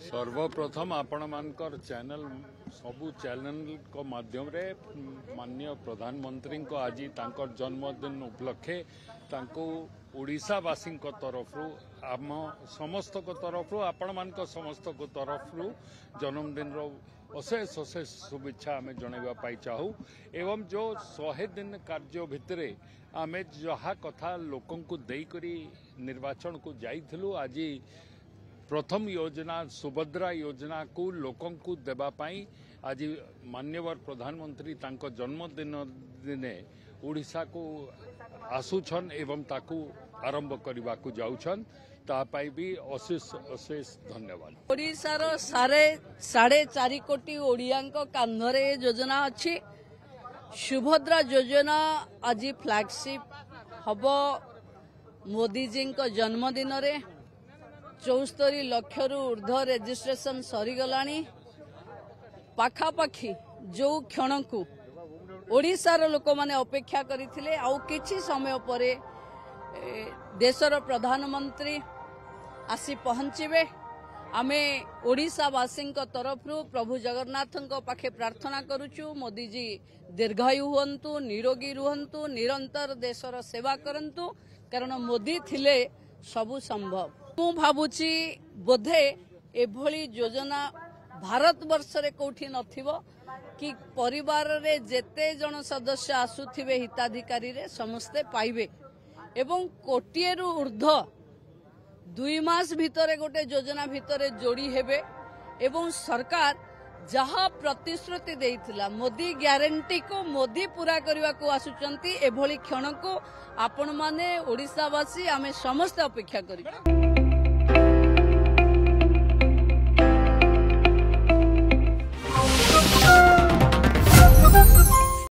सर्वप्रथम आपण मानकर चैनल सबू चैनल को माध्यम रे माननीय प्रधानमंत्री को आज तांकर जन्मदिन उपलक्षे तांको ओडिशावासी तरफ आम समस्त को तरफ आपण मान समस्त को तरफ जन्मदिन अशेष अशेष शुभेच्छा आम जनवाई चाहू एवं जो 100 दिन कार्य भितर आम जहा कथा लोकं को देकरी निर्वाचन को जाइथिलु आज प्रथम योजना सुभद्रा योजना को लोकं को देवाई आज मान्यवर प्रधानमंत्री तांको जन्मदिन दिने ओडिशा को आसुछन एवं ताकू आरंभ करने को जाउछन तापाई भी अशेष अशेष धन्यवाद। ओडिशार 4.5 कोटी ओडियांको कांधरे योजना अच्छी सुभद्रा योजना आज फ्लैगशिप हब मोदी जी को जन्मदिन रे 74 लाख रु ऊर्ध रेजिस्ट्रेशन सरीगलानी पाखापाखी जो क्षण को ओडिशार लोक माने अपेक्षा करथिले आउ किछि समय परे देशर प्रधानमंत्री आसी पहुंचीबे आमे ओडिशावासी तरफ प्रभु जगन्नाथ पाखे प्रार्थना करुचु मोदी जी दीर्घायु हुंतु निरोगी रुहंतु निरंतर देशर सेवा करंतु कारण मोदी थिले सबु संभव मु भाबुची बोधे एभली योजना भारत वर्ष रे कोठी नथिबो कि परिवार रे जेते जन सदस्य आसुथिबे हिताधिकारी रे समस्ते पाइबे एवं कोटिए रु ऊर्ध 2 मास भितरे गोटे योजना भितरे जोड़ी हेबे एवं सरकार जहा प्रतिश्रुति देइथिला मोदी ग्यारंटी को मोदी पूरा करने को आसुचंती एभली क्षण को आपण माने ओडिशावासी आमे समस्त अपेक्षा करी।